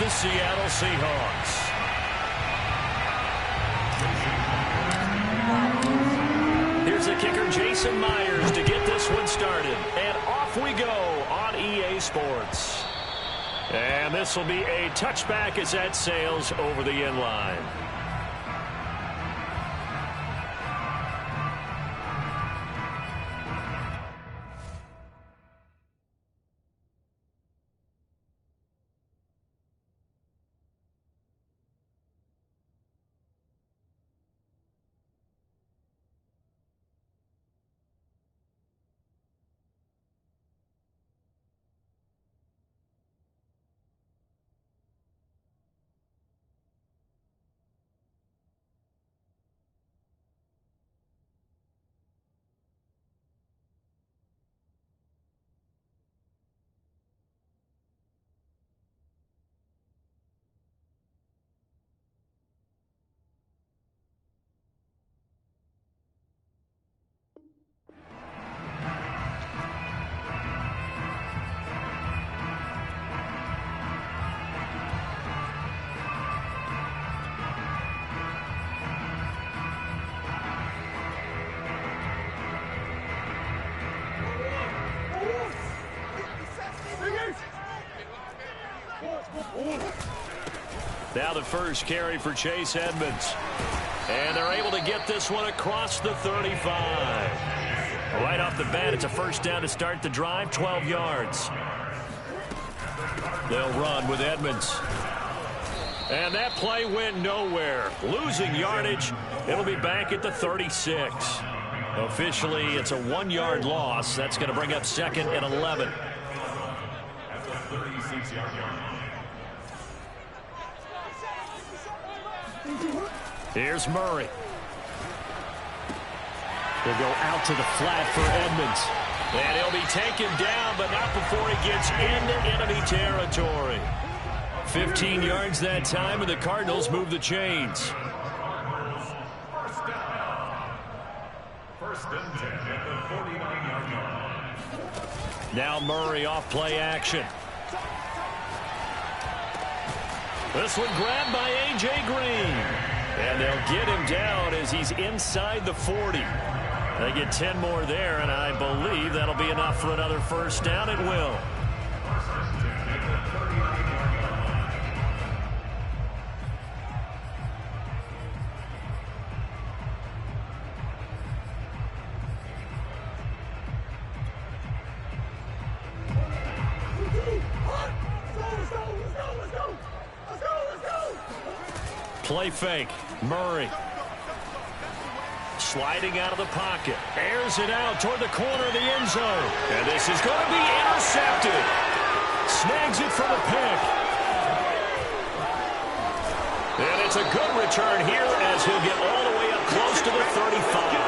the Seattle Seahawks. Here's the kicker, Jason Myers, to get this one started. And off we go on EA Sports. And this will be a touchback as that sails over the end line. Now the first carry for Chase Edmonds. And they're able to get this one across the 35. Right off the bat, it's a first down to start the drive, 12 yards. They'll run with Edmonds. And that play went nowhere. Losing yardage. It'll be back at the 36. Officially, it's a 1-yard loss. That's going to bring up 2nd and 11. Here's Murray. He'll go out to the flat for Edmonds. And he'll be taken down, but not before he gets into enemy territory. 15 yards that time, and the Cardinals move the chains. First and 10 at the 49-yard line. Now Murray off play action. This one grabbed by A.J. Green. And they'll get him down as he's inside the 40. They get 10 more there, and I believe that'll be enough for another first down. It will. Play fake. Murray. Sliding out of the pocket. Airs it out toward the corner of the end zone. And this is going to be intercepted. Snags it for the pick. And it's a good return here as he'll get all the way up close to the 35.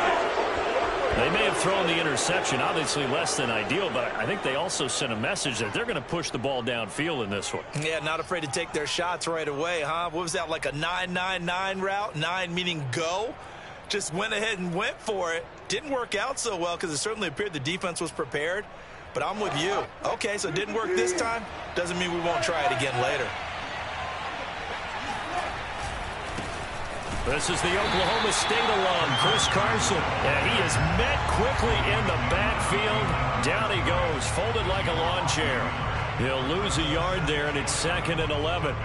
They may have thrown the interception, obviously less than ideal, but I think they also sent a message that they're going to push the ball downfield in this one. Yeah, not afraid to take their shots right away, huh? What was that, like a 9-9-9 route? 9 meaning go? Just went ahead and went for it. Didn't work out so well because it certainly appeared the defense was prepared, but I'm with you. Okay, so it didn't work this time. Doesn't mean we won't try it again later. This is the Oklahoma State alum, Chris Carson. And he is met quickly in the backfield. Down he goes, folded like a lawn chair. He'll lose a yard there, and it's 2nd and 11.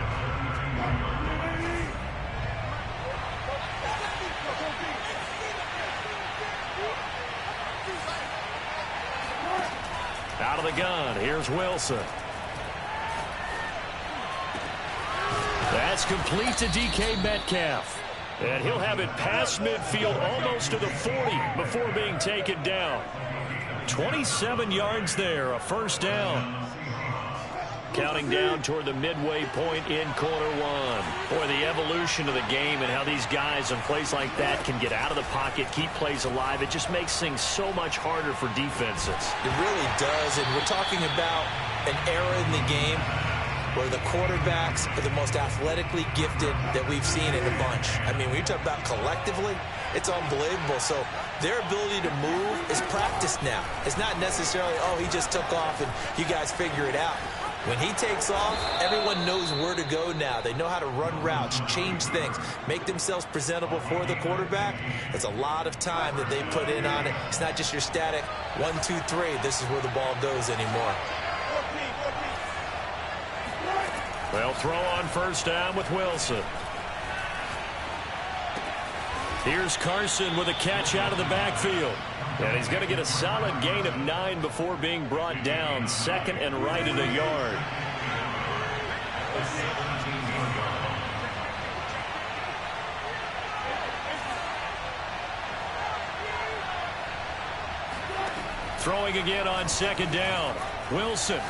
Out of the gun, here's Wilson. That's complete to DK Metcalf. And he'll have it past midfield almost to the 40 before being taken down. 27 yards there, a first down. Counting down toward the midway point in quarter one. Boy, the evolution of the game and how these guys on plays like that can get out of the pocket, keep plays alive. It just makes things so much harder for defenses. It really does, and we're talking about an era in the game where the quarterbacks are the most athletically gifted that we've seen in a bunch. I mean, when you talk about collectively, it's unbelievable. So their ability to move is practiced now. It's not necessarily, oh, he just took off and you guys figure it out. When he takes off, everyone knows where to go now. They know how to run routes, change things, make themselves presentable for the quarterback. It's a lot of time that they put in on it. It's not just your static 1, 2, 3. This is where the ball goes anymore. They'll throw on first down with Wilson. Here's Carson with a catch out of the backfield. And he's going to get a solid gain of 9 before being brought down. Second and right at a yard. Throwing again on second down. Wilson.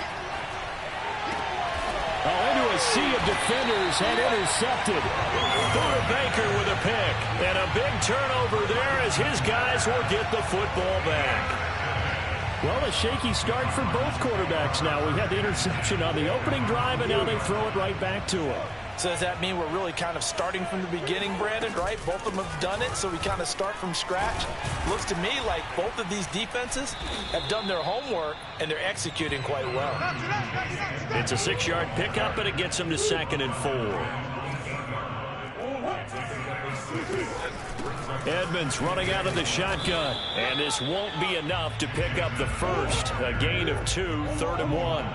Into a sea of defenders and intercepted. Buda Baker with a pick. And a big turnover there as his guys will get the football back. Well, a shaky start for both quarterbacks now. We had the interception on the opening drive, and now they throw it right back to him. So does that mean we're really kind of starting from the beginning, Brandon, right? Both of them have done it, so we kind of start from scratch. Looks to me like both of these defenses have done their homework, and they're executing quite well. It's a 6-yard pickup, and it gets them to 2nd and 4. Edmonds running out of the shotgun, and this won't be enough to pick up the first. A gain of 2, 3rd and 1.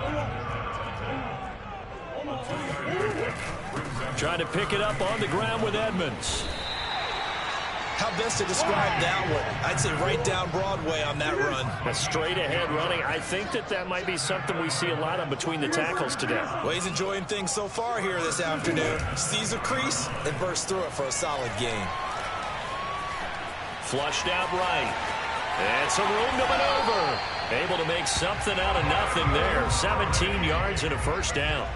Trying to pick it up on the ground with Edmonds. How best to describe that one? I'd say right down Broadway on that run. A straight ahead running. I think that might be something we see a lot of between the tackles today. Well, he's enjoying things so far here this afternoon. Sees a crease and bursts through it for a solid gain. Flushed out right. And some room to maneuver. Able to make something out of nothing there. 17 yards and a first down.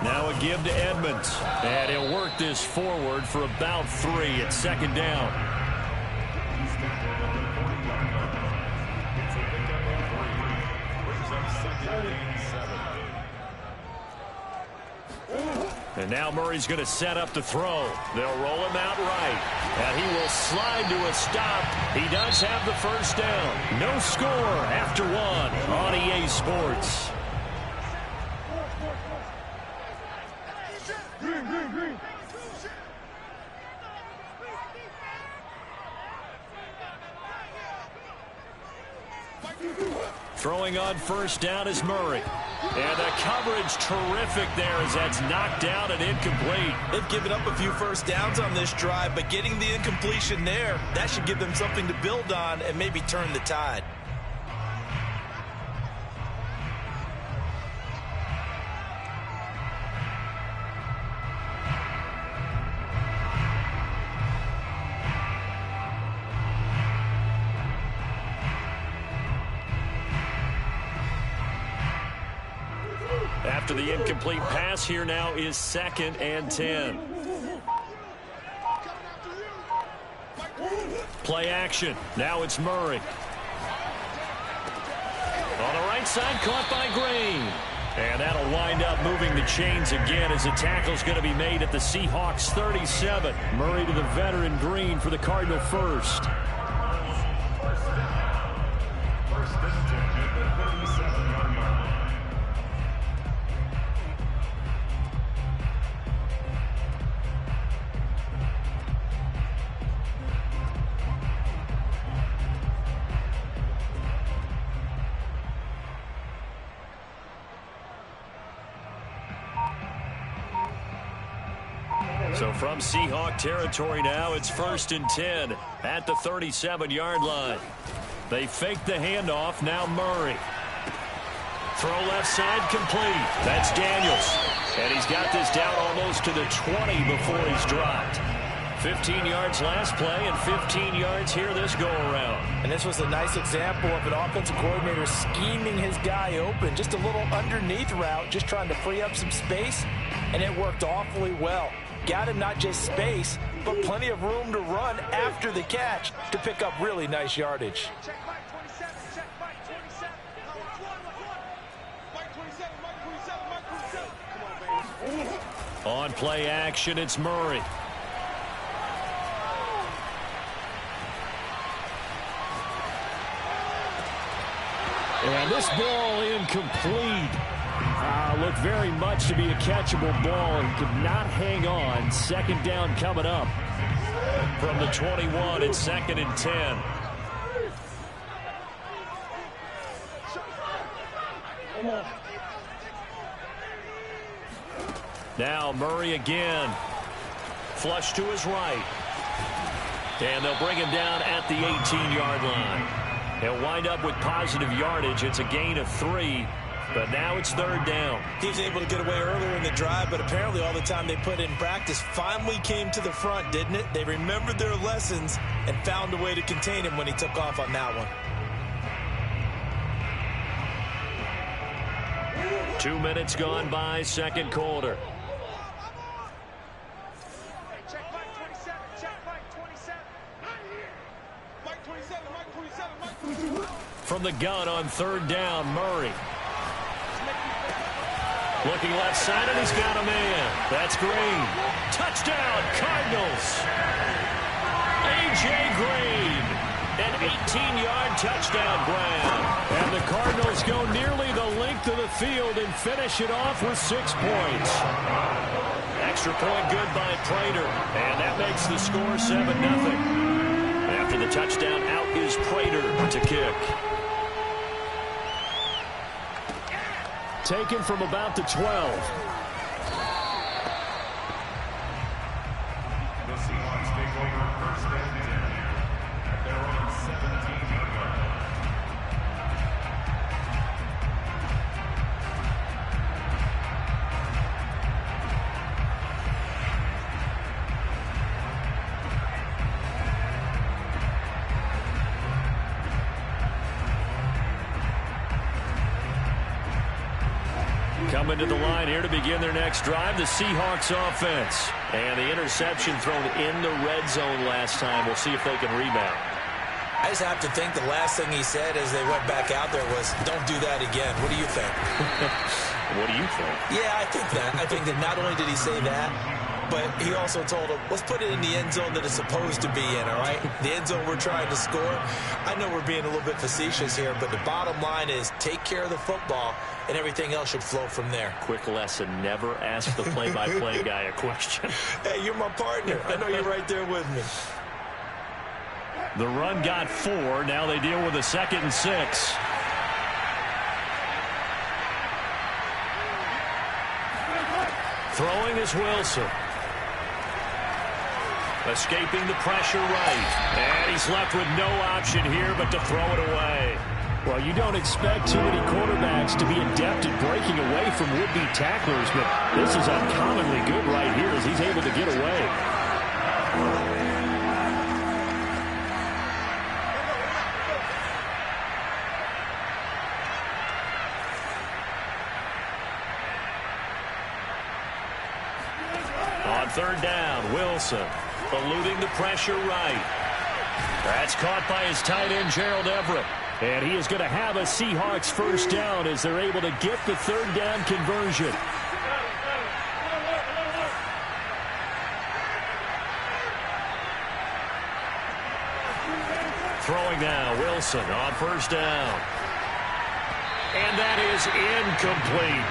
Now a give to Edmonds. And he'll work this forward for about 3 at 2nd down. And now Murray's going to set up the throw. They'll roll him out right. And he will slide to a stop. He does have the first down. No score after 1 on EA Sports. Throwing on first down is Murray. And the coverage terrific there as that's knocked down and incomplete. They've given up a few first downs on this drive, but getting the incompletion there, that should give them something to build on and maybe turn the tide. After the incomplete pass, here now is 2nd and 10. Play action. Now it's Murray. On the right side, caught by Green. And that'll wind up moving the chains again as the tackle's going to be made at the Seahawks 37. Murray to the veteran Green for the Cardinal first. So from Seahawk territory now, it's 1st and 10 at the 37-yard line. They fake the handoff. Now Murray. Throw left side complete. That's Daniels. And he's got this down almost to the 20 before he's dropped. 15 yards last play and 15 yards here this go-around. And this was a nice example of an offensive coordinator scheming his guy open. Just a little underneath route, just trying to free up some space, and it worked awfully well. Got him not just space, but plenty of room to run after the catch to pick up really nice yardage. On play action, it's Murray. And this ball incomplete. Looked very much to be a catchable ball and could not hang on. Second down coming up. From the 21, it's 2nd and 10. Now Murray again. Flush to his right. And they'll bring him down at the 18-yard line. He'll wind up with positive yardage. It's a gain of 3. But now it's 3rd down. He was able to get away earlier in the drive, but apparently all the time they put in practice finally came to the front, didn't it? They remembered their lessons and found a way to contain him when he took off on that one. 2 minutes gone by, second quarter. Check Mike 27. Check Mike 27. Mike 27. Mike 27. Mike 27. From the gun on 3rd down, Murray. Looking left side, and he's got a man. That's Green. Touchdown, Cardinals. A.J. Green. An 18-yard touchdown grab. And the Cardinals go nearly the length of the field and finish it off with 6 points. Extra point good by Prater. And that makes the score 7-0. After the touchdown, out is Prater to kick. Taken from about the 12. The Seahawks take over 1st and 10 at their own 17-yard line. Coming to the line here to begin their next drive, the Seahawks offense. And the interception thrown in the red zone last time. We'll see if they can rebound. I just have to think the last thing he said as they went back out there was, don't do that again. What do you think? What do you think? Yeah, I think that. I think that not only did he say that, but he also told him, let's put it in the end zone that it's supposed to be in, all right? The end zone we're trying to score. I know we're being a little bit facetious here, but the bottom line is take care of the football, and everything else should flow from there. Quick lesson, never ask the play-by-play guy a question. Hey, you're my partner. I know you're right there with me. The run got 4. Now they deal with a 2nd and 6. Throwing is Wilson. Escaping the pressure right. And he's left with no option here but to throw it away. Well, you don't expect too many quarterbacks to be adept at breaking away from would-be tacklers, but this is uncommonly good right here as he's able to get away. On 3rd down, Wilson eluding the pressure right. That's caught by his tight end, Gerald Everett. And he is going to have a Seahawks 1st down as they're able to get the 3rd down conversion. Throwing now, Wilson on 1st down. And that is incomplete.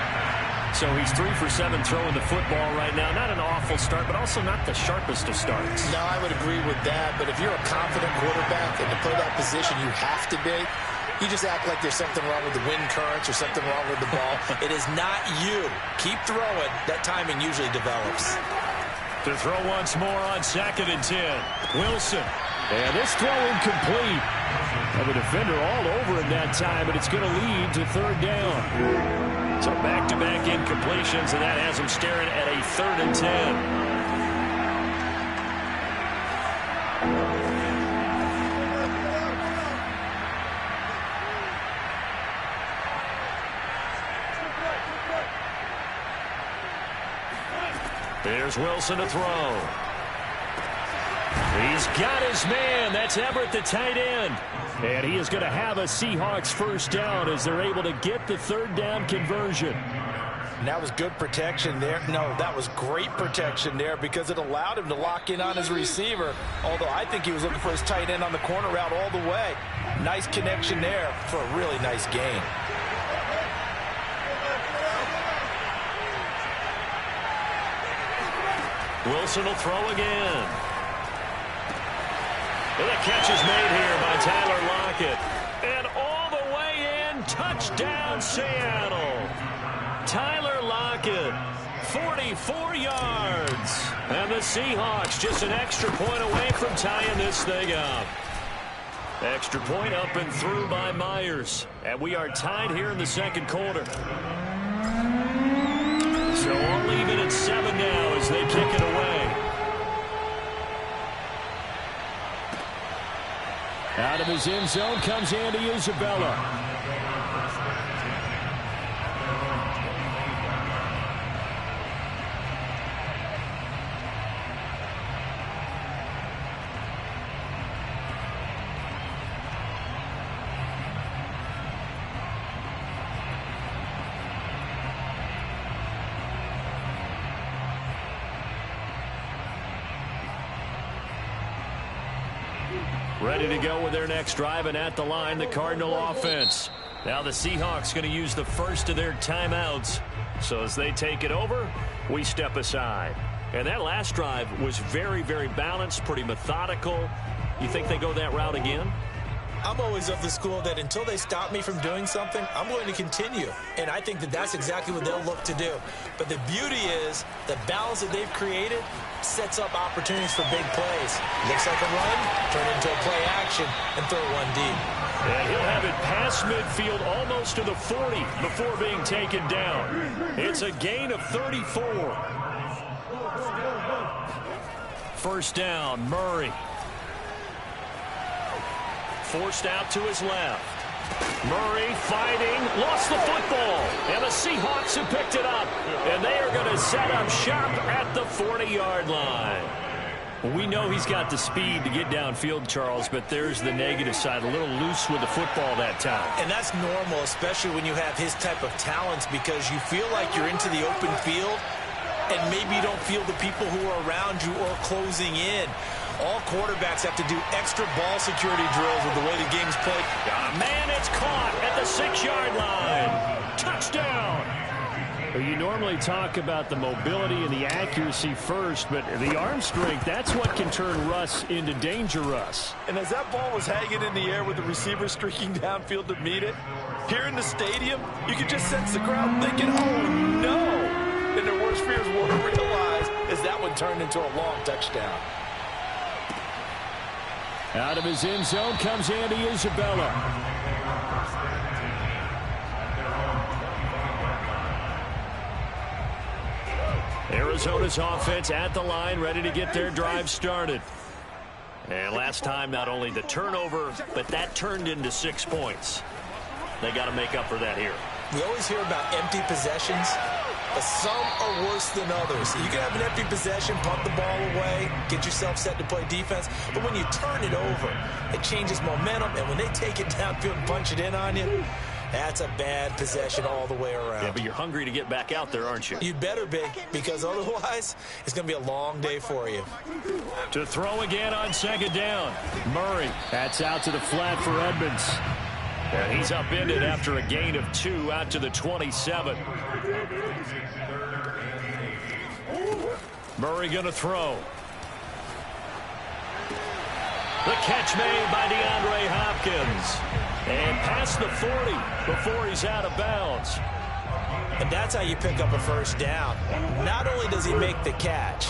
So he's 3 for 7 throwing the football right now. Not an awful start, but also not the sharpest of starts. No, I would agree with that. But if you're a confident quarterback and to play that position you have to be, you just act like there's something wrong with the wind currents or something wrong with the ball. It is not you. Keep throwing. That timing usually develops. To throw once more on 2nd and 10. Wilson. And this throw incomplete. And the defender all over him that time, but it's going to lead to 3rd down. So back-to-back incompletions, and that has him staring at a 3rd and 10. There's Wilson to throw. He's got his man. That's Everett, the tight end. And he is going to have a Seahawks 1st down as they're able to get the 3rd down conversion. And that was good protection there. No, that was great protection there because it allowed him to lock in on his receiver. Although I think he was looking for his tight end on the corner route all the way. Nice connection there for a really nice gain. Wilson will throw again. And the catch is made here by Tyler Lockett. And all the way in, touchdown Seattle. Tyler Lockett, 44 yards. And the Seahawks just an extra point away from tying this thing up. Extra point up and through by Myers. And we are tied here in the second quarter. So all even at 7 now as they kick it away. Out of his end zone comes Andy Isabella. Ready to go with their next drive, and at the line, the Cardinal offense. Now the Seahawks going to use the first of their timeouts. So as they take it over, we step aside. And that last drive was very, very balanced, pretty methodical. You think they go that route again? I'm always of the school that until they stop me from doing something, I'm going to continue. And I think that that's exactly what they'll look to do. But the beauty is the balance that they've created sets up opportunities for big plays. Looks like a run, turn into a play action, and throw one deep. And he'll have it past midfield almost to the 40 before being taken down. It's a gain of 34. First down, Murray. Forced out to his left. Murray fighting, lost the football, and the Seahawks have picked it up, and they are going to set up shop at the 40-yard line. We know he's got the speed to get downfield, Charles, but there's the negative side, a little loose with the football that time. And that's normal, especially when you have his type of talents, because you feel like you're into the open field, and maybe you don't feel the people who are around you or closing in. All quarterbacks have to do extra ball security drills with the way the game's played. Man, it's caught at the 6-yard line. Touchdown. You normally talk about the mobility and the accuracy first, but the arm strength, that's what can turn Russ into danger Russ. And as that ball was hanging in the air with the receiver streaking downfield to meet it, here in the stadium, you could just sense the crowd thinking, oh, no. And their worst fears were realized as that one turned into a long touchdown. Out of his end zone comes Andy Isabella. Arizona's offense at the line, ready to get their drive started. And last time, not only the turnover, but that turned into 6 points. They got to make up for that here. We always hear about empty possessions, but some are worse than others. You can have an empty possession, punt the ball away, get yourself set to play defense, but when you turn it over, it changes momentum, and when they take it downfield and punch it in on you, that's a bad possession all the way around. Yeah, but you're hungry to get back out there, aren't you? You'd better be, because otherwise, it's going to be a long day for you. To throw again on second down. Murray. That's out to the flat for Edmonds. And he's upended after a gain of 2 out to the 27. Murray going to throw. The catch made by DeAndre Hopkins. And past the 40 before he's out of bounds. And that's how you pick up a first down. Not only does he make the catch,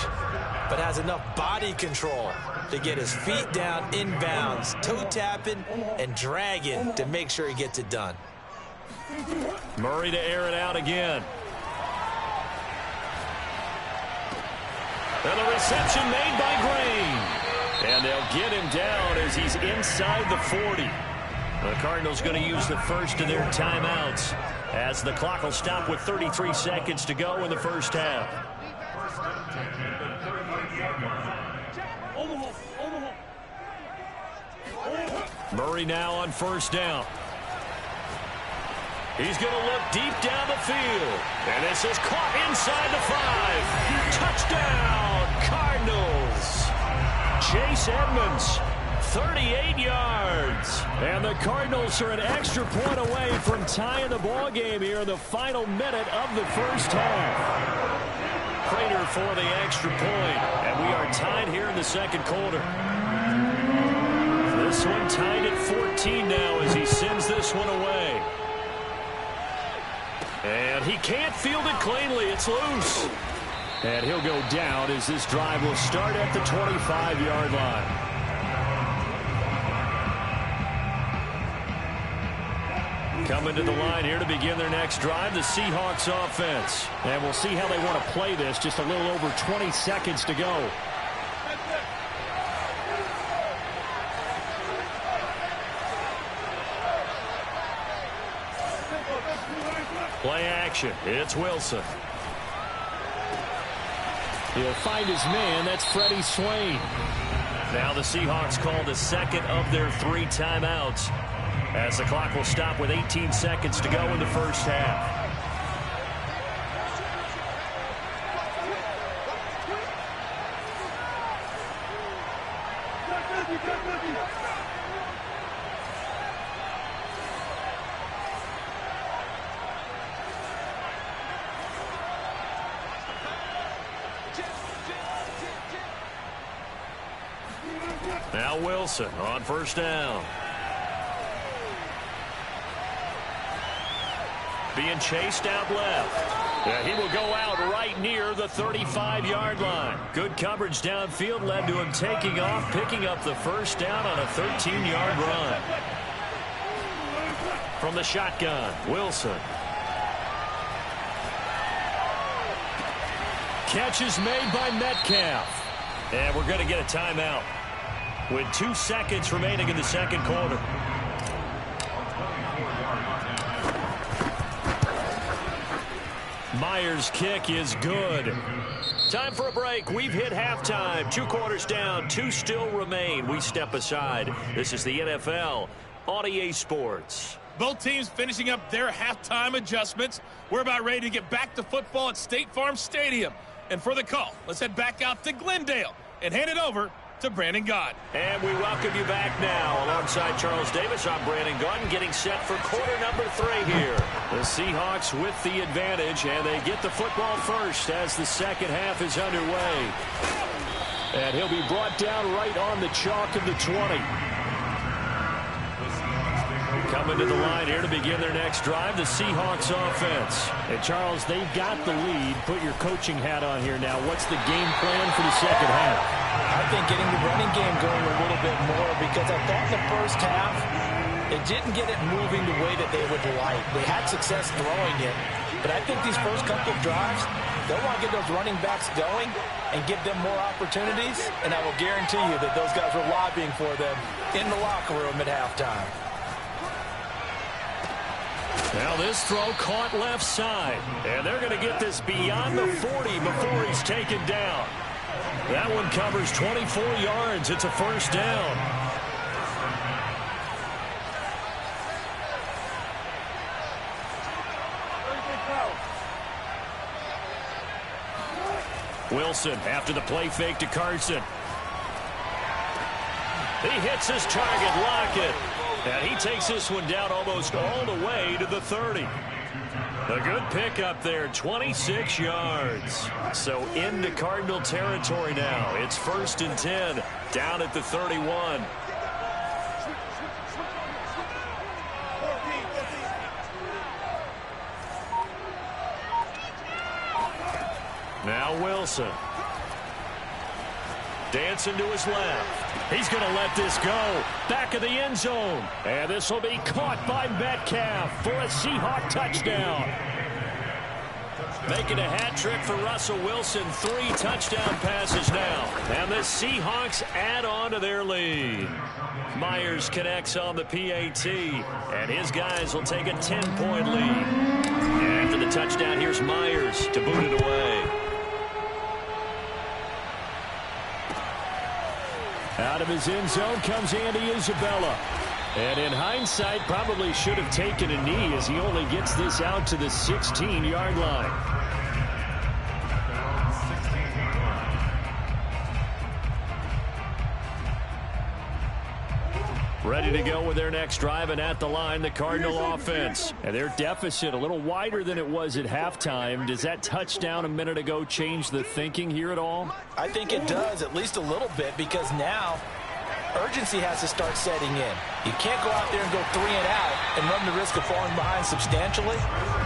but has enough body control to get his feet down inbounds, toe tapping and dragging to make sure he gets it done. Murray to air it out again. And the reception made by Green. And they'll get him down as he's inside the 40. The Cardinals going to use the first of their timeouts as the clock will stop with 33 seconds to go in the first half. Murray now on first down. He's going to look deep down the field. And this is caught inside the 5. Touchdown, Cardinals. Chase Edmonds, 38 yards. And the Cardinals are an extra point away from tying the ball game here in the final minute of the first half. Prater for the extra point, and we are tied here in the second quarter. This one tied at 14 now as he sends this one away. And he can't field it cleanly. It's loose. And he'll go down as this drive will start at the 25-yard line. Coming to the line here to begin their next drive, the Seahawks offense. And we'll see how they want to play this. Just a little over 20 seconds to go. Play action. It's Wilson. He'll find his man. That's Freddie Swain. Now the Seahawks call the second of their 3 timeouts, as the clock will stop with 18 seconds to go in the first half. Now Wilson on first down. Being chased out left. Yeah, he will go out right near the 35-yard line. Good coverage downfield led to him taking off, picking up the first down on a 13-yard run. From the shotgun, Wilson. Catch is made by Metcalf. And we're going to get a timeout with 2 seconds remaining in the second quarter. Myers' kick is good. Time for a break. We've hit halftime. 2 quarters down. 2 still remain. We step aside. This is the NFL on EA Sports. Both teams finishing up their halftime adjustments. We're about ready to get back to football at State Farm Stadium. And for the call, let's head back out to Glendale and hand it over to Brandon Gaudin. And we welcome you back now. Alongside Charles Davis, I'm Brandon Gaudin, getting set for quarter number 3 here. The Seahawks with the advantage, and they get the football first as the second half is underway. And he'll be brought down right on the chalk of the 20. Coming to the line here to begin their next drive, the Seahawks offense. And Charles, they've got the lead. Put your coaching hat on here now. What's the game plan for the second half? I think getting the running game going a little bit more, because I thought in the first half it didn't get it moving the way that they would like. They had success throwing it, but I think these first couple of drives, they'll want to get those running backs going and give them more opportunities, and I will guarantee you that those guys were lobbying for them in the locker room at halftime. Now this throw caught left side, and they're going to get this beyond the 40 before he's taken down. That one covers 24 yards. It's a first down. Wilson after the play fake to Carson. He hits his target, Lockett. And he takes this one down almost all the way to the 30. A good pickup there, 26 yards. So into Cardinal territory now. It's 1st and 10, down at the 31. Now Wilson. Dancing to his left. He's going to let this go. Back of the end zone. And this will be caught by Metcalf for a Seahawk touchdown. Making a hat trick for Russell Wilson. 3 touchdown passes now. And the Seahawks add on to their lead. Myers connects on the PAT. And his guys will take a 10-point lead. And after the touchdown, here's Myers to boot it away. Out of his end zone comes Andy Isabella. And in hindsight, probably should have taken a knee as he only gets this out to the 16-yard line. Ready to go with their next drive, and at the line, the Cardinal offense. And their deficit a little wider than it was at halftime. Does that touchdown a minute ago change the thinking here at all? I think it does, at least a little bit, because now urgency has to start setting in. You can't go out there and go 3 and out and run the risk of falling behind substantially,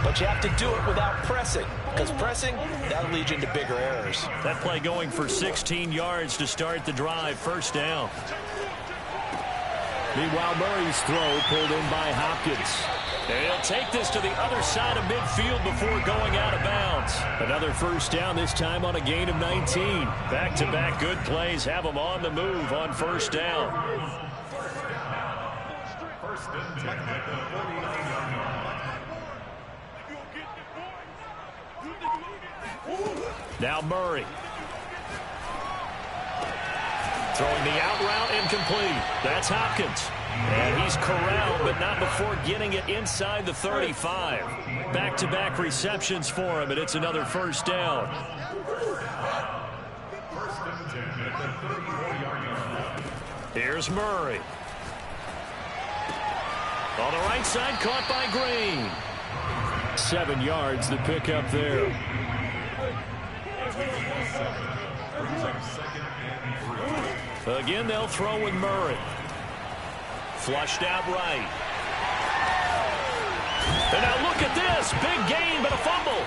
but you have to do it without pressing, because pressing, that'll lead you into bigger errors. That play going for 16 yards to start the drive, first down. Meanwhile, Murray's throw pulled in by Hopkins. And he'll take this to the other side of midfield before going out of bounds. Another first down, this time on a gain of 19. Back-to-back good plays have them on the move on first down. First and 10 at the 49-yard line. Now Murray. Throwing the out route incomplete. That's Hopkins. And he's corralled, but not before getting it inside the 35. Back-to-back receptions for him, and it's another first down. First and 10 at the 34-yard line. Here's Murray. On the right side, caught by Green. 7 yards, the pickup there. Again, they'll throw with Murray. Flushed out right. And now look at this. Big gain, but a fumble.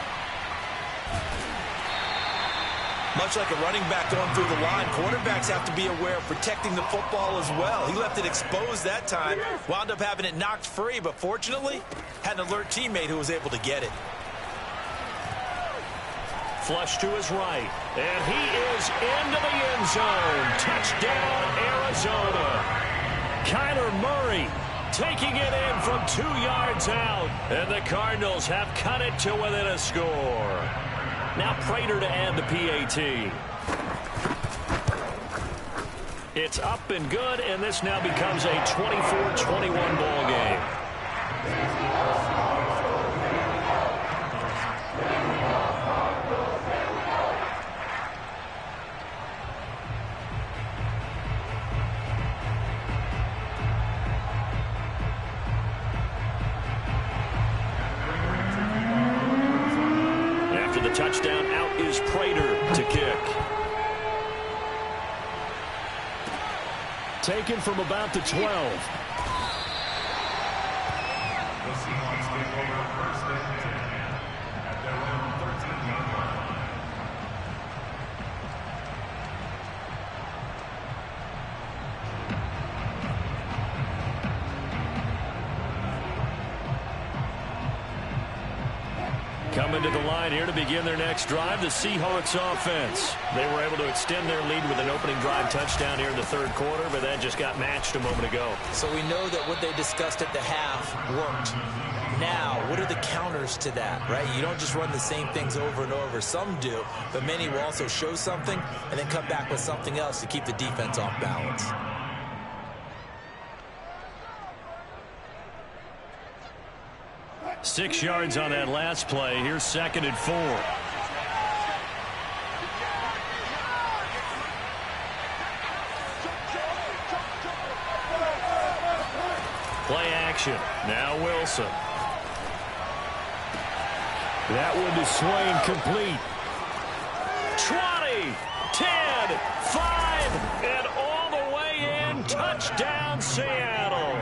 Much like a running back going through the line, quarterbacks have to be aware of protecting the football as well. He left it exposed that time, wound up having it knocked free, but fortunately, had an alert teammate who was able to get it. Flush to his right, and he is into the end zone. Touchdown, Arizona. Kyler Murray taking it in from 2 yards out, and the Cardinals have cut it to within a score. Now Prater to add the PAT. It's up and good, and this now becomes a 24-21 ball game. After the touchdown, out is Prater to kick. Taken from about the 12. The Seahawks take over first and 10 at their own 13-yard line. Coming to the line here to begin their next drive, the Seahawks offense. They were able to extend their lead with an opening drive touchdown here in the third quarter, but that just got matched a moment ago. So we know that what they discussed at the half worked. Now, what are the counters to that, right? You don't just run the same things over and over. Some do, but many will also show something and then come back with something else to keep the defense off balance. Six yards on that last play. Here's second and 4. Play action. Now Wilson. That one to Swain, complete. 20, 10, 5, and all the way in. Touchdown, Seattle.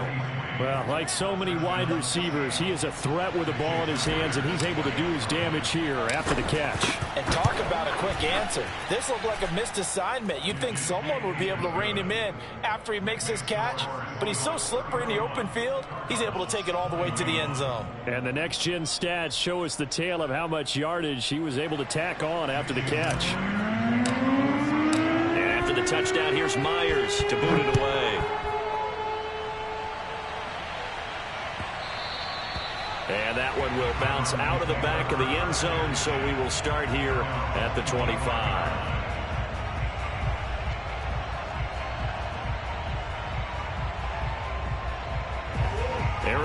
Well, like so many wide receivers, he is a threat with the ball in his hands, and he's able to do his damage here after the catch. And talk about a quick answer. This looked like a missed assignment. You'd think someone would be able to rein him in after he makes this catch, but he's so slippery in the open field, he's able to take it all the way to the end zone. And the next-gen stats show us the tale of how much yardage he was able to tack on after the catch. And after the touchdown, here's Myers to boot it away. And that one will bounce out of the back of the end zone, so we will start here at the 25.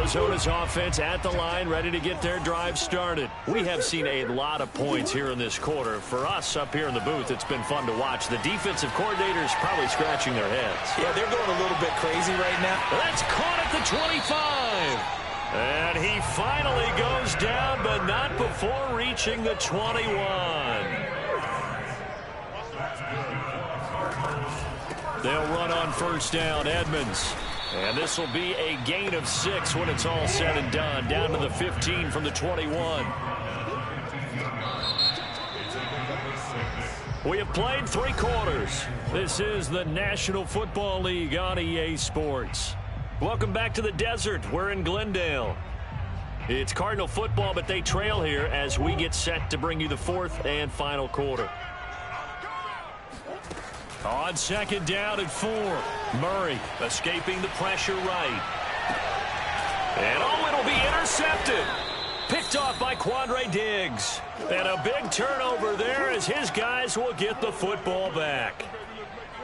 Arizona's offense at the line, ready to get their drive started. We have seen a lot of points here in this quarter. For us up here in the booth, it's been fun to watch. The defensive coordinators probably scratching their heads. Yeah, they're going a little bit crazy right now. That's caught at the 25. And he finally goes down, but not before reaching the 21. They'll run on first down, Edmonds. And this will be a gain of 6 when it's all said and done. Down to the 15 from the 21. We have played 3 quarters. This is the National Football League on EA Sports. Welcome back to the desert. We're in Glendale. It's Cardinal football, but they trail here as we get set to bring you the 4th and final quarter. On second down at 4. Murray escaping the pressure right. And it'll be intercepted. Picked off by Quandre Diggs. And a big turnover there as his guys will get the football back.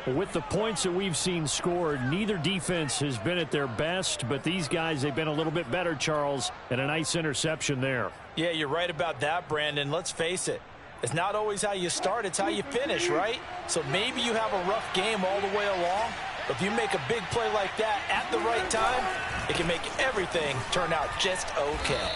With the points that we've seen scored, neither defense has been at their best, but these guys, they've been a little bit better, Charles, and a nice interception there. Yeah, you're right about that, Brandon. Let's face it. It's not always how you start, it's how you finish, right? So maybe you have a rough game all the way along, but if you make a big play like that at the right time, it can make everything turn out just okay.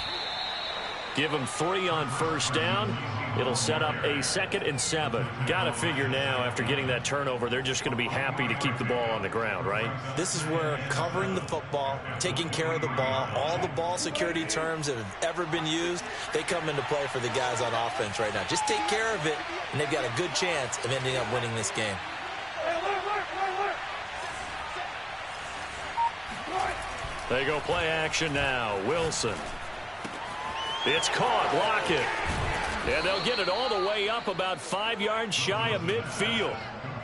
Give them 3 on first down. It'll set up a 2nd and 7. Got to figure now, after getting that turnover, they're just going to be happy to keep the ball on the ground, right? This is where covering the football, taking care of the ball, all the ball security terms that have ever been used, they come into play for the guys on offense right now. Just take care of it, and they've got a good chance of ending up winning this game. They go play action now. Wilson. It's caught. Lockett. And they'll get it all the way up about 5 yards shy of midfield.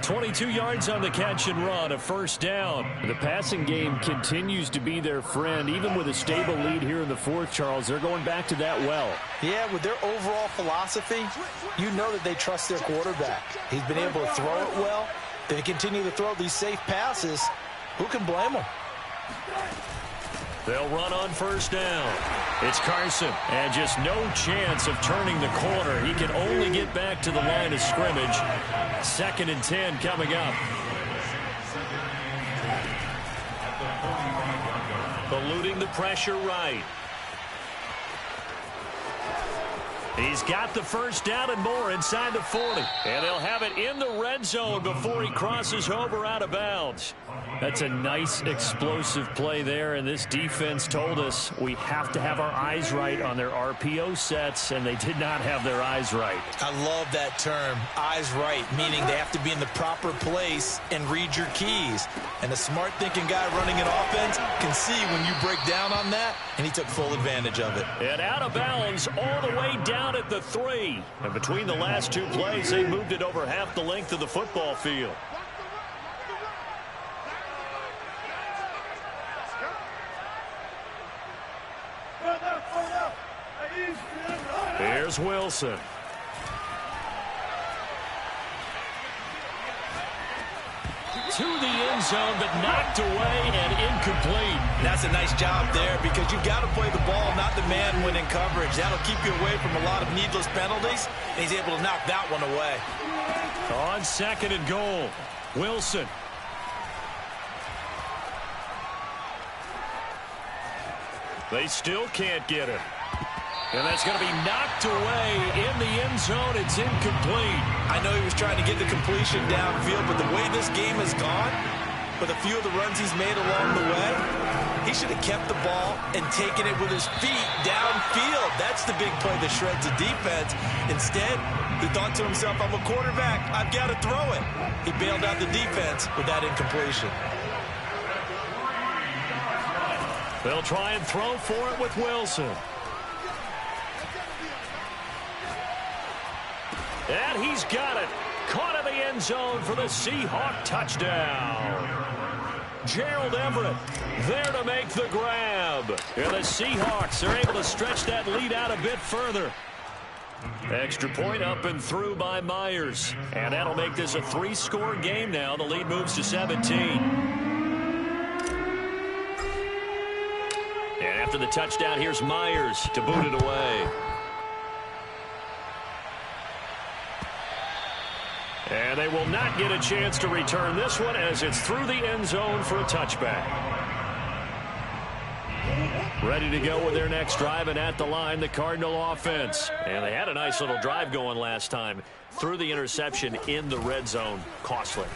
22 yards on the catch and run, a first down. The passing game continues to be their friend. Even with a stable lead here in the 4th, Charles, they're going back to that well. Yeah, with their overall philosophy, you know that they trust their quarterback. He's been able to throw it well. They continue to throw these safe passes. Who can blame them? They'll run on first down. It's Carson, and just no chance of turning the corner. He can only get back to the line of scrimmage. 2nd and 10 coming up. Eluding the pressure right. He's got the first down and more inside the 40. And they'll have it in the red zone before he crosses over out of bounds. That's a nice explosive play there, and this defense told us we have to have our eyes right on their RPO sets, and they did not have their eyes right. I love that term, eyes right, meaning they have to be in the proper place and read your keys. And a smart thinking guy running an offense can see when you break down on that, and he took full advantage of it. And out of bounds all the way down at the 3. And between the last 2 plays, they moved it over half the length of the football field. Here's Wilson. To the end zone, but knocked away and incomplete. That's a nice job there because you've got to play the ball, not the man when in coverage. That'll keep you away from a lot of needless penalties, and he's able to knock that one away. On 2nd and goal, Wilson. They still can't get it. And that's going to be knocked away in the end zone. It's incomplete. I know he was trying to get the completion downfield, but the way this game has gone, with a few of the runs he's made along the way, he should have kept the ball and taken it with his feet downfield. That's the big play that shreds the defense. Instead, he thought to himself, I'm a quarterback. I've got to throw it. He bailed out the defense with that incompletion. They'll try and throw for it with Wilson. And he's got it. Caught in the end zone for the Seahawk touchdown. Gerald Everett there to make the grab. And the Seahawks are able to stretch that lead out a bit further. Extra point up and through by Myers. And that'll make this a 3-score game now. The lead moves to 17. And after the touchdown, here's Myers to boot it away. And they will not get a chance to return this one as it's through the end zone for a touchback. Ready to go with their next drive, and at the line, the Cardinal offense. And they had a nice little drive going last time. Through the interception in the red zone. Costly.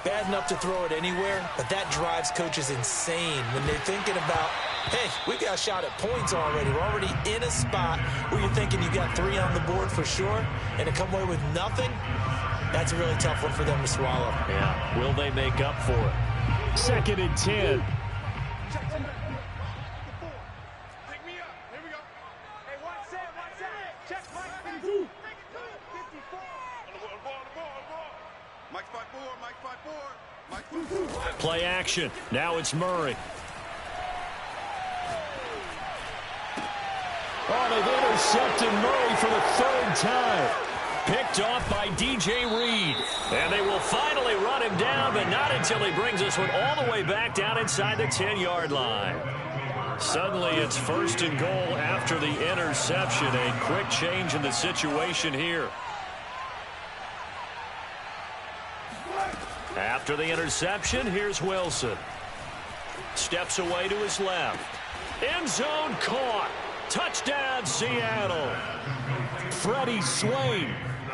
Bad enough to throw it anywhere, but that drives coaches insane when they're thinking about, hey, we got a shot at points already. We're already in a spot where you're thinking you got 3 on the board for sure, and to come away with nothing, that's a really tough one for them to swallow. Yeah, will they make up for it? 2nd and 10. Play action. Now it's Murray. Oh, they've intercepted Murray for the 3rd time. Picked off by DJ Reed. And they will finally run him down, but not until he brings this one all the way back down inside the 10-yard line. Suddenly it's 1st and goal after the interception. A quick change in the situation here. After the interception, here's Wilson. Steps away to his left. End zone caught. Touchdown, Seattle. Freddie Swain,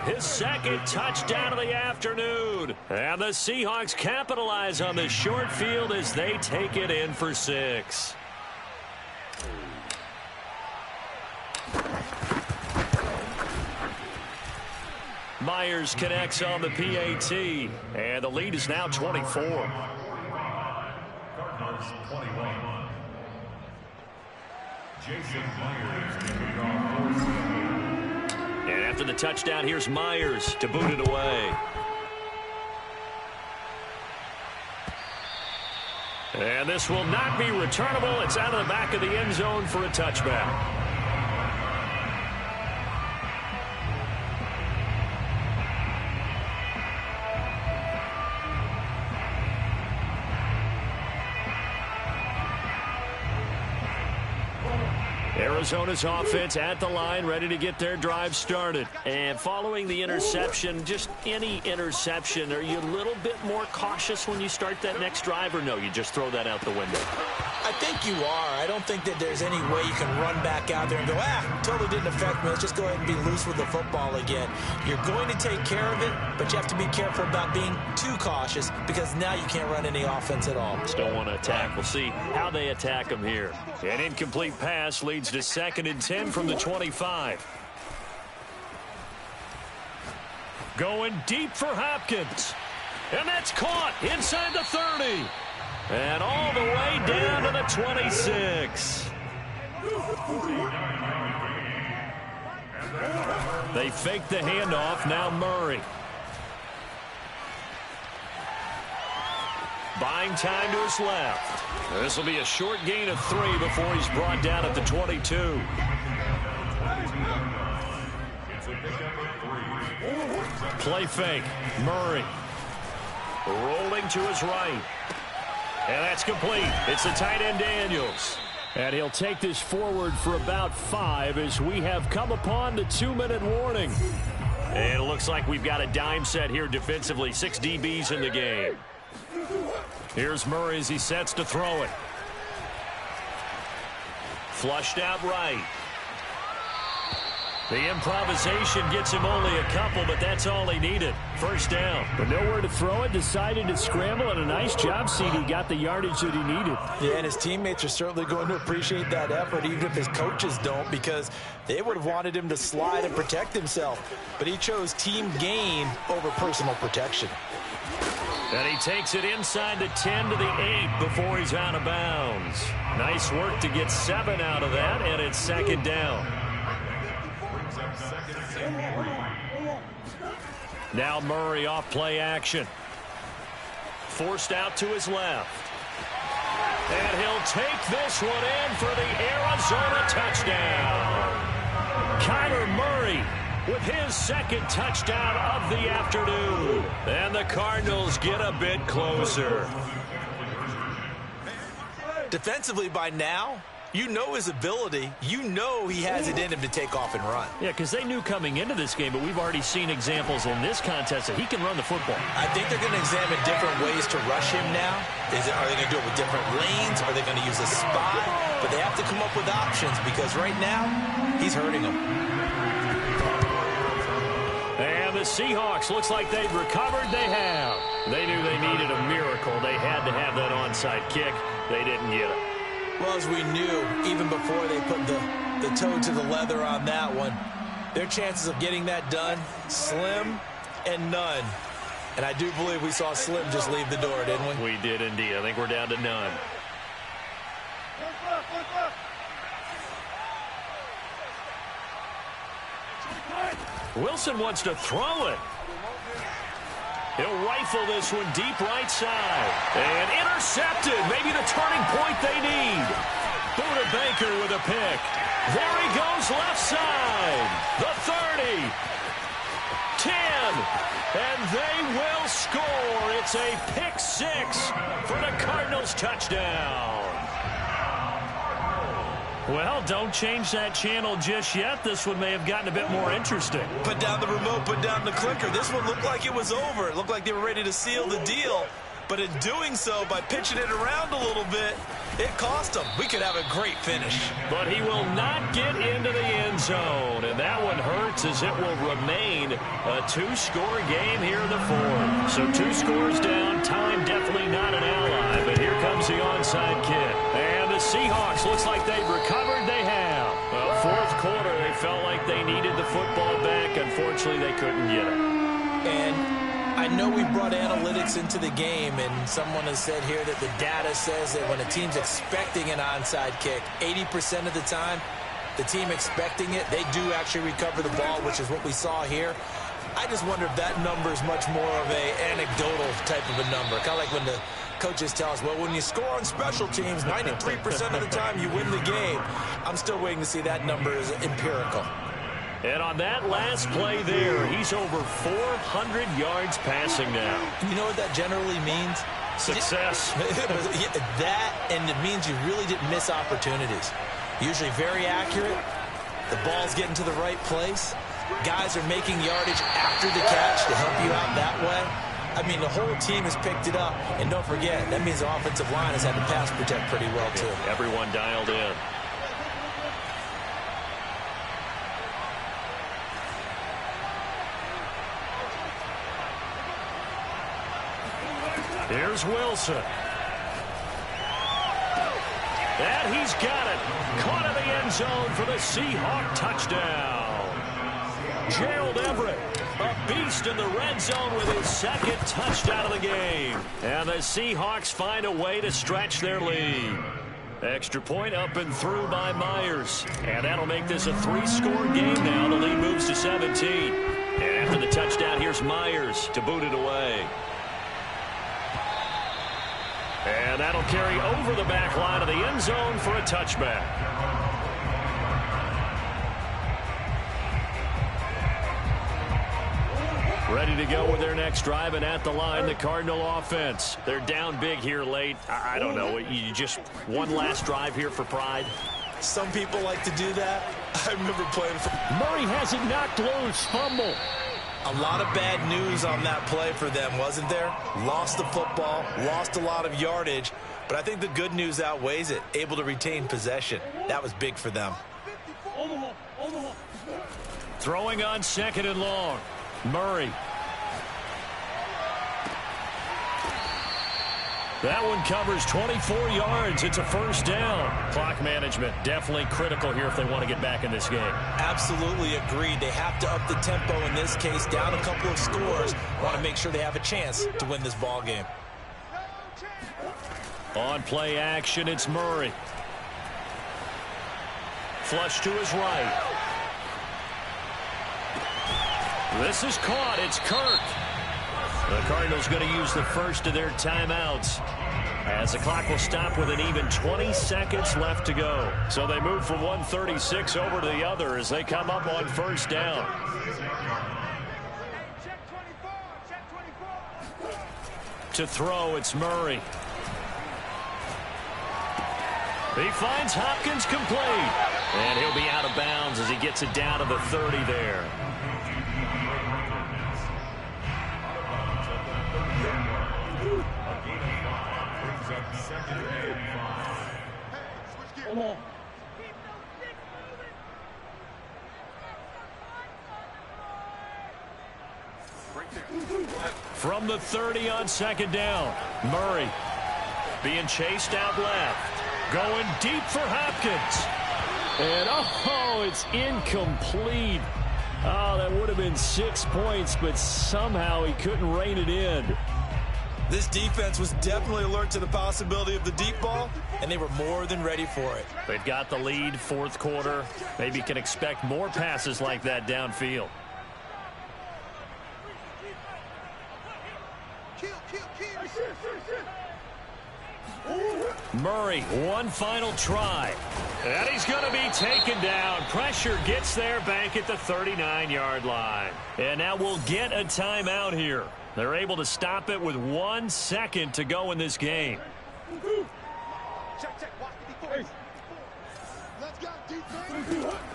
his 2nd touchdown of the afternoon. And the Seahawks capitalize on the short field as they take it in for 6. Myers connects on the PAT, and the lead is now 24. Cardinals 21. Jason Myers kicking off for Seattle. And after the touchdown, here's Myers to boot it away. And this will not be returnable. It's out of the back of the end zone for a touchback. Arizona's offense at the line, ready to get their drive started. And following the interception, just any interception, are you a little bit more cautious when you start that next drive, or no, you just throw that out the window? I think you are. I don't think that there's any way you can run back out there and go, totally didn't affect me. Let's just go ahead and be loose with the football again. You're going to take care of it, but you have to be careful about being too cautious because now you can't run any offense at all. Just don't want to attack. We'll see how they attack them here. An incomplete pass leads to 2nd and 10 from the 25. Going deep for Hopkins. And that's caught inside the 30. And all the way down to the 26. They fake the handoff. Now Murray. Buying time to his left. This will be a short gain of 3 before he's brought down at the 22. Play fake. Murray. Rolling to his right. And that's complete. It's the tight end Daniels. And he'll take this forward for about 5 as we have come upon the 2-minute warning. And it looks like we've got a dime set here defensively. 6 DBs in the game. Here's Murray as he sets to throw it. Flushed out right. The improvisation gets him only a couple, but that's all he needed. 1st down. But nowhere to throw it, decided to scramble, and a nice job, CD. Got the yardage that he needed. Yeah, and his teammates are certainly going to appreciate that effort, even if his coaches don't, because they would have wanted him to slide and protect himself. But he chose team gain over personal protection. And he takes it inside the 10 to the 8 before he's out of bounds. Nice work to get 7 out of that, and it's 2nd down. Now Murray off play action. Forced out to his left. And he'll take this one in for the Arizona touchdown. Kyler Murray with his 2nd touchdown of the afternoon. And the Cardinals get a bit closer. Defensively by now, You know his ability. You know he has it in him to take off and run. Yeah, because they knew coming into this game, but we've already seen examples in this contest that he can run the football. I think they're going to examine different ways to rush him now. Are they going to do it with different lanes? Are they going to use a spy? But they have to come up with options because right now, he's hurting them. And the Seahawks, looks like they've recovered. They have. They knew they needed a miracle. They had to have that onside kick. They didn't get it. Well, as we knew, even before they put the toe to the leather on that one, their chances of getting that done, slim and none. And I do believe we saw Slim just leave the door, didn't we? We did indeed. I think we're down to none. Wilson wants to throw it. He'll rifle this one deep right side. And intercepted. Maybe the turning point they need. Buda Baker with a pick. There he goes left side. The 30. 10. And they will score. It's a pick six for the Cardinals touchdown. Well, don't change that channel just yet. This one may have gotten a bit more interesting. Put down the remote, put down the clicker. This one looked like it was over. It looked like they were ready to seal the deal. But in doing so, by pitching it around a little bit, it cost them. We could have a great finish. But he will not get into the end zone. And that one hurts as it will remain a two-score game here in the fourth. So 2 scores down. Time definitely not an ally. But here comes the onside kick. And the Seahawks, looks like they've recovered. They have. Well, fourth quarter, they felt like they needed the football back. Unfortunately, they couldn't get it. And I know we brought analytics into the game, and someone has said here that the data says that when a team's expecting an onside kick, 80% of the time, the team expecting it, they do actually recover the ball, which is what we saw here. I just wonder if that number is much more of a anecdotal type of a number. Kind of like when the coaches tell us, well, when you score on special teams, 93% of the time you win the game. I'm still waiting to see that number is empirical. And on that last play there, he's over 400 yards passing now. You know what that generally means? Success. That, and it means you really didn't miss opportunities. Usually very accurate. The ball's getting to the right place. Guys are making yardage after the catch to help you out that way. I mean, the whole team has picked it up. And don't forget, that means the offensive line has had to pass protect pretty well, too. Everyone dialed in. Here's Wilson. And he's got it. Caught in the end zone for the Seahawk touchdown. Gerald Everett, a beast in the red zone with his second touchdown of the game. And the Seahawks find a way to stretch their lead. Extra point up and through by Myers. And that'll make this a 3-score game now. The lead moves to 17. And after the touchdown, here's Myers to boot it away. And that'll carry over the back line of the end zone for a touchback. Ready to go with their next drive, and at the line, the Cardinal offense. They're down big here late. I don't know. You just one last drive here for pride? Some people like to do that. I remember playing for... Murray has it knocked loose. Fumble. A lot of bad news on that play for them, wasn't there? Lost the football, lost a lot of yardage, but I think the good news outweighs it. Able to retain possession. That was big for them. Throwing on 2nd and long. Murray. That one covers 24 yards. It's a first down. Clock management definitely critical here if they want to get back in this game. Absolutely agreed. They have to up the tempo in this case, down a couple of scores. Want to make sure they have a chance to win this ball game. On play action, it's Murray. Flush to his right. This is caught. It's Kirk. The Cardinals going to use the first of their timeouts as the clock will stop with an even 20 seconds left to go. So they move from 136 over to the other as they come up on first down. To throw, it's Murray. He finds Hopkins complete. And he'll be out of bounds as he gets it down to the 30 there. Come on. From the 30 on second down, Murray being chased out left. Going deep for Hopkins. And, oh, it's incomplete. Oh, that would have been 6 points, but somehow he couldn't rein it in. This defense was definitely alert to the possibility of the deep ball, and they were more than ready for it. They've got the lead, fourth quarter. Maybe can expect more passes like that downfield. Murray, one final try. And he's going to be taken down. Pressure gets there back at the 39-yard line. And now we'll get a timeout here. They're able to stop it with 1 second to go in this game.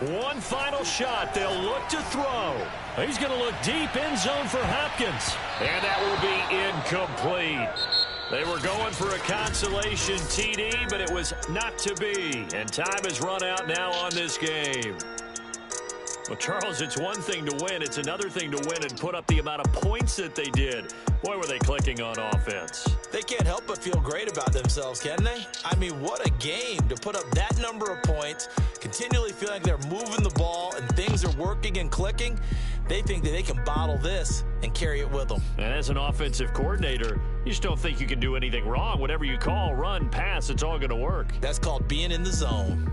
One final shot. They'll look to throw. He's going to look deep end zone for Hopkins. And that will be incomplete. They were going for a consolation TD, but it was not to be. And time has run out now on this game. Well, Charles, it's one thing to win. It's another thing to win and put up the amount of points that they did. Boy, were they clicking on offense. They can't help but feel great about themselves, can they? I mean, what a game to put up that number of points, continually feeling like they're moving the ball and things are working and clicking. They think that they can bottle this and carry it with them. And as an offensive coordinator, you just don't think you can do anything wrong. Whatever you call, run, pass, it's all going to work. That's called being in the zone.